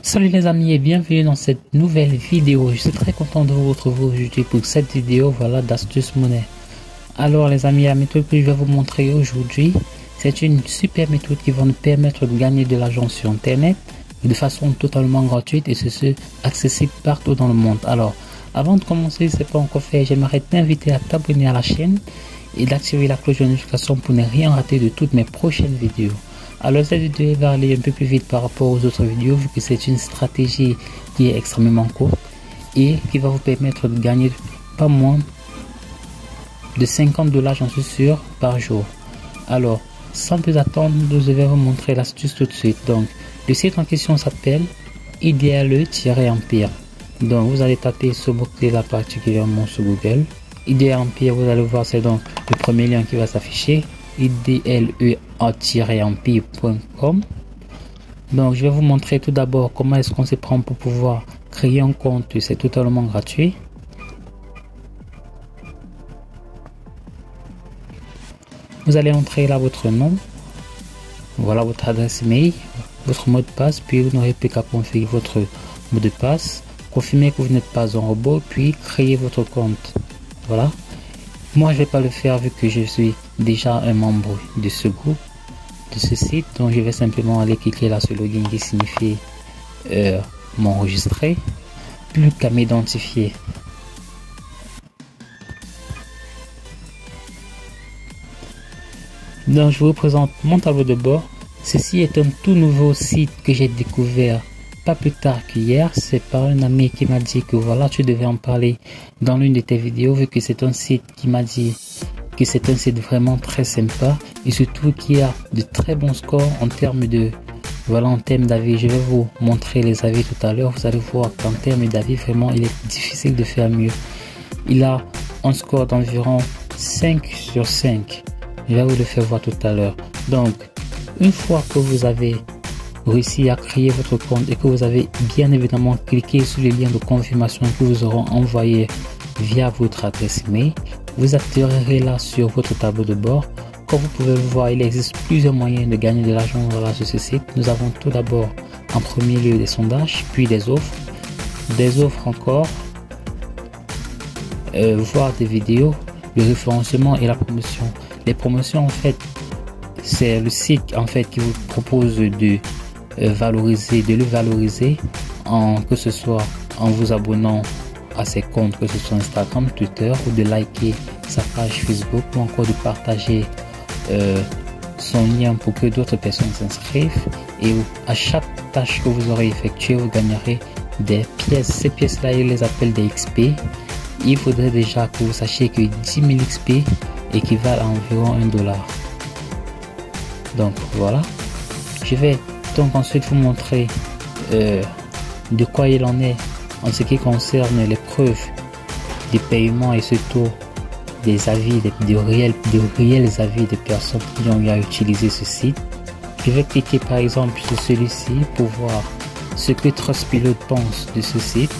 Salut les amis et bienvenue dans cette nouvelle vidéo. Je suis très content de vous retrouver aujourd'hui pour cette vidéo d'astuces monnaie. Alors les amis, la méthode que je vais vous montrer aujourd'hui, c'est une super méthode qui va nous permettre de gagner de l'argent sur internet de façon totalement gratuite et c'est accessible partout dans le monde. Alors avant de commencer, si ce n'est pas encore fait, j'aimerais t'inviter à t'abonner à la chaîne et d'activer la cloche de notification pour ne rien rater de toutes mes prochaines vidéos. Alors cette vidéo va aller un peu plus vite par rapport aux autres vidéos vu que c'est une stratégie qui est extrêmement courte et qui va vous permettre de gagner pas moins de 50 $, j'en suis sûr, par jour. Alors sans plus attendre, je vais vous montrer l'astuce tout de suite. Donc le site en question s'appelle Ideale-Empire. Donc vous allez taper ce mot-clé là particulièrement sur Google. Ideale Empire, vous allez voir, c'est donc le premier lien qui va s'afficher, idle-empire.com. Donc je vais vous montrer tout d'abord comment est-ce qu'on se prend pour pouvoir créer un compte. C'est totalement gratuit. Vous allez entrer là votre nom, voilà votre adresse email, votre mot de passe, puis vous n'aurez plus qu'à configurer votre mot de passe, confirmer que vous n'êtes pas un robot, puis créer votre compte. Voilà. Moi je vais pas le faire vu que je suis déjà un membre de ce groupe, de ce site. Donc je vais simplement aller cliquer là sur login qui signifie m'enregistrer. Plus qu'à m'identifier. Donc je vous présente mon tableau de bord. Ceci est un tout nouveau site que j'ai découvert pas plus tard qu'hier. C'est par un ami qui m'a dit que voilà, tu devais en parler dans l'une de tes vidéos vu que c'est un site qui m'a dit que c'est un site vraiment très sympa et surtout qui a de très bons scores en termes de en termes d'avis. Je vais vous montrer les avis tout à l'heure. Vous allez voir qu'en termes d'avis, vraiment il est difficile de faire mieux. Il a un score d'environ 5 sur 5. Je vais vous le faire voir tout à l'heure. Donc une fois que vous avez réussi à créer votre compte et que vous avez bien évidemment cliqué sur les liens de confirmation que vous auront envoyé via votre adresse email, vous atterrirez là sur votre tableau de bord. Comme vous pouvez le voir, il existe plusieurs moyens de gagner de l'argent sur ce site. Nous avons tout d'abord en premier lieu des sondages, puis des offres encore, voir des vidéos, le référencement et la promotion. Les promotions, en fait, c'est le site en fait qui vous propose de le valoriser que ce soit en vous abonnant à ses comptes, que ce soit Instagram, Twitter, ou de liker sa page Facebook, ou encore de partager son lien pour que d'autres personnes s'inscrivent. Et à chaque tâche que vous aurez effectuée, vous gagnerez des pièces. Ces pièces là, ils les appellent des XP. Il faudrait déjà que vous sachiez que 10 000 XP équivalent à environ $1. Donc voilà, je vais donc ensuite vous montrer de quoi il en est en ce qui concerne les preuves des paiements et surtout des avis, de réels avis des personnes qui ont eu à utiliser ce site. Je vais cliquer par exemple sur celui-ci pour voir ce que Trustpilot pense de ce site.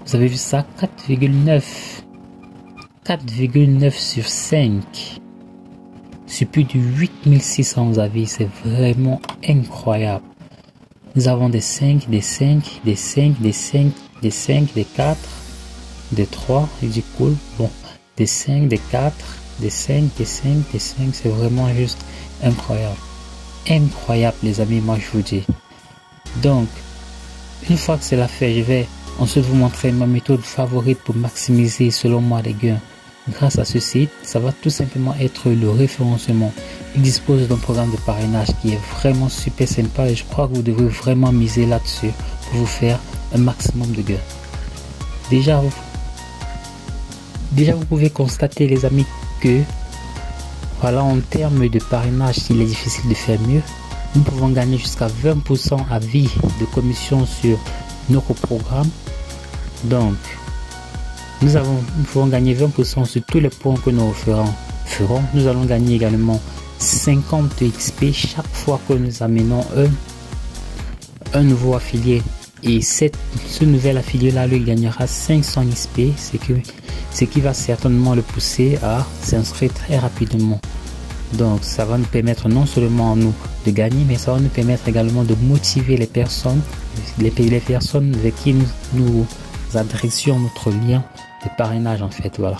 Vous avez vu ça, 4,9 sur 5 sur plus de 8600 avis. C'est vraiment incroyable. Nous avons des 5, des 5, des 5, des 5, des 5, des 4, des 3, et du cool, bon, des 5, des 4, des 5, des 5, des 5, c'est vraiment juste incroyable. Incroyable les amis, moi je vous dis. Donc, une fois que c'est la fait, je vais ensuite vous montrer ma méthode favorite pour maximiser selon moi les gains. Grâce à ce site, ça va tout simplement être le référencement. Il dispose d'un programme de parrainage qui est vraiment super sympa et je crois que vous devez vraiment miser là-dessus pour vous faire un maximum de gains. Déjà vous pouvez constater les amis que voilà, en termes de parrainage, il est difficile de faire mieux. Nous pouvons gagner jusqu'à 20% à vie de commission sur notre programme. Donc nous pouvons gagner 20% sur tous les points que nous ferons. Nous allons gagner également 50 XP chaque fois que nous amenons un nouveau affilié. Et ce nouvel affilié là lui gagnera 500 XP, ce qui va certainement le pousser à s'inscrire très rapidement. Donc ça va nous permettre non seulement nous de gagner, mais ça va nous permettre également de motiver les personnes avec qui nous adressions notre lien de parrainage en fait. Voilà.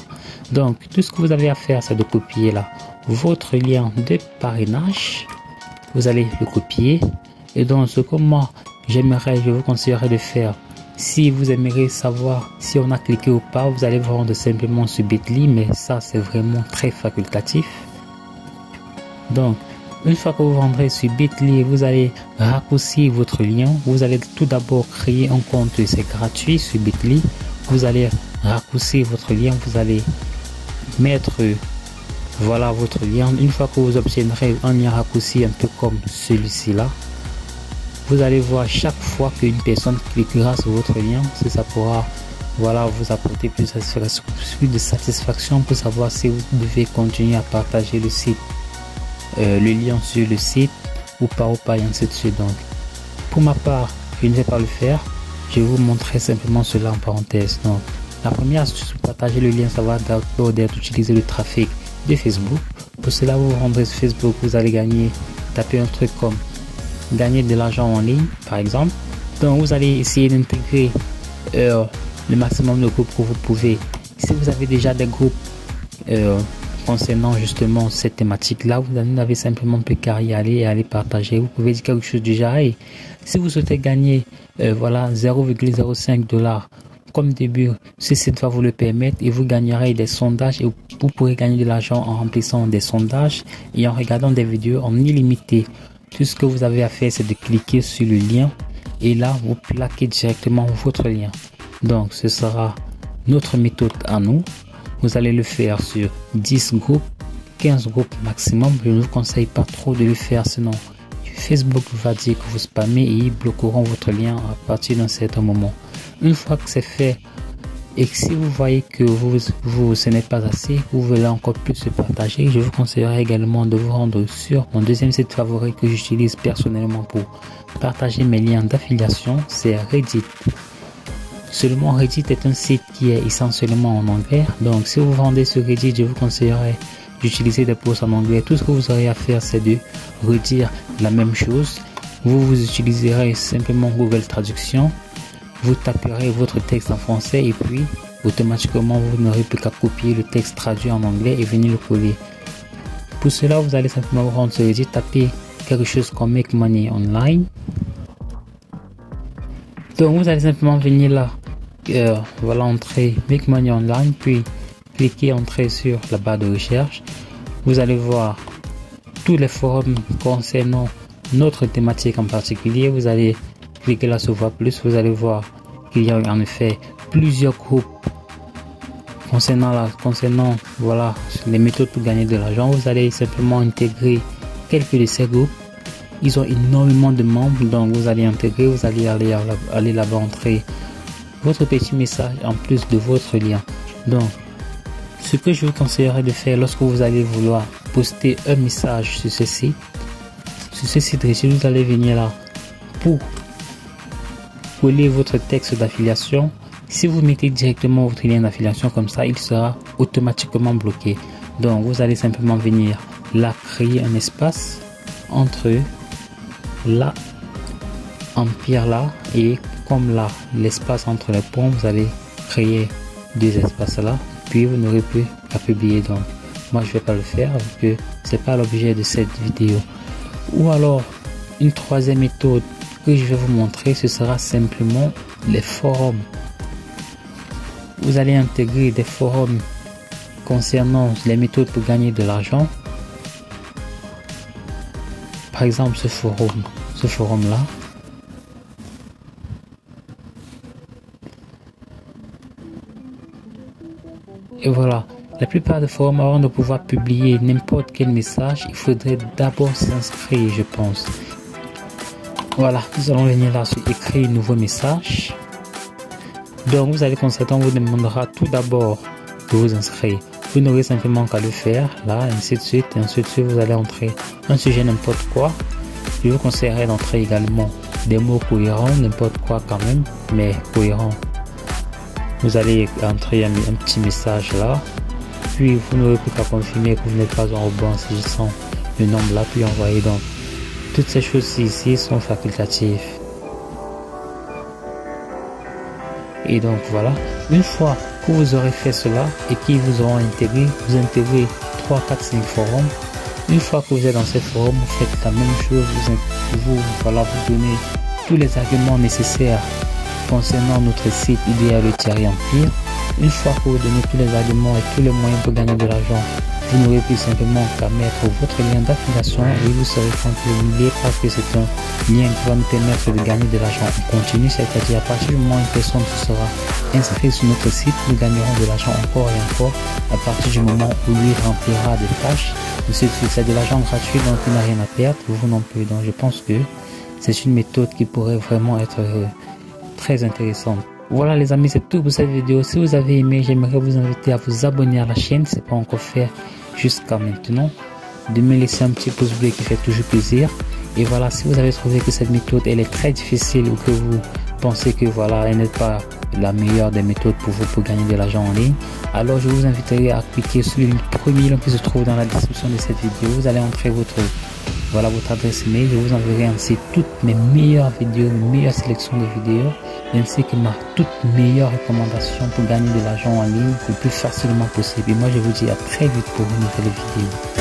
Donc tout ce que vous avez à faire, c'est de copier là votre lien de parrainage. Vous allez le copier, et donc ce que moi je vous conseillerais de faire, si vous aimeriez savoir si on a cliqué ou pas, vous allez vous rendre simplement sur Bitly, mais ça c'est vraiment très facultatif. Donc une fois que vous rentrez sur Bitly, vous allez raccourcir votre lien. Vous allez tout d'abord créer un compte, c'est gratuit sur Bitly. Vous allez raccourcir votre lien, vous allez mettre voilà votre lien. Une fois que vous obtiendrez un lien raccourci un peu comme celui-ci là, vous allez voir chaque fois qu'une personne cliquera sur votre lien, ça pourra voilà vous apporter plus de satisfaction pour savoir si vous devez continuer à partager le site, le lien sur le site ou pas, et ainsi de suite. Donc pour ma part, je ne vais pas le faire, je vais vous montrer simplement cela en parenthèse. Donc la première astuce pour partager le lien, ça va d'abord d'être d'utiliser le trafic de Facebook. Pour cela, vous vous rendrez sur Facebook, vous allez taper un truc comme gagner de l'argent en ligne par exemple. Donc vous allez essayer d'intégrer le maximum de groupes que vous pouvez. Si vous avez déjà des groupes concernant justement cette thématique là, vous n'avez simplement plus qu'à y aller et aller partager. Vous pouvez dire quelque chose du genre, hey, si vous souhaitez gagner voilà 0,05 $ comme début, si cette va vous le permettre, et vous gagnerez des sondages, et vous pourrez gagner de l'argent en remplissant des sondages et en regardant des vidéos en illimité. Tout ce que vous avez à faire, c'est de cliquer sur le lien et là vous plaquez directement votre lien. Donc ce sera notre méthode à nous. Vous allez le faire sur 10 groupes, 15 groupes maximum. Je ne vous conseille pas trop de le faire, sinon Facebook va dire que vous spammez et ils bloqueront votre lien à partir d'un certain moment. Une fois que c'est fait, et que si vous voyez que ce n'est pas assez, vous voulez encore plus se partager, je vous conseillerais également de vous rendre sur mon deuxième site favori que j'utilise personnellement pour partager mes liens d'affiliation, c'est Reddit. Seulement Reddit est un site qui est essentiellement en anglais, donc si vous vendez sur Reddit, je vous conseillerais d'utiliser des posts en anglais. Tout ce que vous aurez à faire, c'est de redire la même chose. Vous utiliserez simplement Google Traduction. Vous taperez votre texte en français et puis automatiquement vous n'aurez plus qu'à copier le texte traduit en anglais et venir le coller. Pour cela, vous allez simplement vous rendre sur Reddit, taper quelque chose comme Make Money Online. Donc vous allez simplement venir là, voilà, entrer Make Money Online, puis cliquez entrer sur la barre de recherche. Vous allez voir tous les forums concernant notre thématique en particulier. Vous allez cliquez là sur voir plus, vous allez voir qu'il y a en effet plusieurs groupes concernant voilà les méthodes pour gagner de l'argent. Vous allez simplement intégrer quelques de ces groupes. Ils ont énormément de membres, donc vous allez intégrer, vous allez aller là-bas entrer votre petit message en plus de votre lien. Donc ce que je vous conseillerais de faire lorsque vous allez vouloir poster un message sur ce site Reddit, vous allez venir là pour coller votre texte d'affiliation. Si vous mettez directement votre lien d'affiliation comme ça, il sera automatiquement bloqué. Donc vous allez simplement venir là créer un espace entre là empire là, et comme là l'espace entre les points, vous allez créer deux espaces là, puis vous n'aurez plus qu'à publier. Donc moi je vais pas le faire parce que c'est pas l'objet de cette vidéo. Ou alors une troisième méthode que je vais vous montrer, ce sera simplement les forums. Vous allez intégrer des forums concernant les méthodes pour gagner de l'argent. Par exemple ce forum là. Et voilà, la plupart des forums, avant de pouvoir publier n'importe quel message, il faudrait d'abord s'inscrire, je pense. Voilà, nous allons venir là sur écrire un nouveau message. Donc vous allez constater, on vous demandera tout d'abord de vous inscrire. Vous n'aurez simplement qu'à le faire là, ainsi de suite, et ainsi de suite. Vous allez entrer un sujet n'importe quoi. Je vous conseillerais d'entrer également des mots cohérents, n'importe quoi quand même, mais cohérents. Vous allez entrer un petit message là, puis vous n'aurez plus qu'à confirmer que vous n'êtes pas un robot en saisissant le nombre là, puis envoyer. Donc toutes ces choses ici sont facultatives. Et donc voilà, une fois que vous aurez fait cela et qu'ils vous auront intégré, vous intégrez 3, 4, 5 forums. Une fois que vous êtes dans ces forums, vous faites la même chose, vous donnez tous les arguments nécessaires concernant notre site idéal de Thierry Empire. Une fois que vous donnez tous les arguments et tous les moyens pour gagner de l'argent, vous n'aurez plus simplement qu'à mettre votre lien d'affiliation et vous serez tranquille. N'oubliez pas que c'est un lien qui va nous permettre de gagner de l'argent en continu, c'est-à-dire à partir du moment où une personne sera inscrite sur notre site, nous gagnerons de l'argent encore et encore à partir du moment où lui remplira des tâches. C'est de l'argent gratuit, donc il n'a rien à perdre, vous non plus. Donc je pense que c'est une méthode qui pourrait vraiment être très intéressante. Voilà les amis, c'est tout pour cette vidéo. Si vous avez aimé, j'aimerais vous inviter à vous abonner à la chaîne, c'est pas encore fait jusqu'à maintenant, de me laisser un petit pouce bleu qui fait toujours plaisir. Et voilà, si vous avez trouvé que cette méthode elle est très difficile ou que vous pensez que voilà, elle n'est pas la meilleure des méthodes pour vous pour gagner de l'argent en ligne, alors je vous inviterai à cliquer sur le premier lien qui se trouve dans la description de cette vidéo. Vous allez entrer votre adresse mail. Je vous enverrai ainsi toutes mes meilleures vidéos, mes meilleures sélections de vidéos, ainsi que ma toute meilleure recommandation pour gagner de l'argent en ligne le plus facilement possible. Et moi je vous dis à très vite pour une nouvelle vidéo.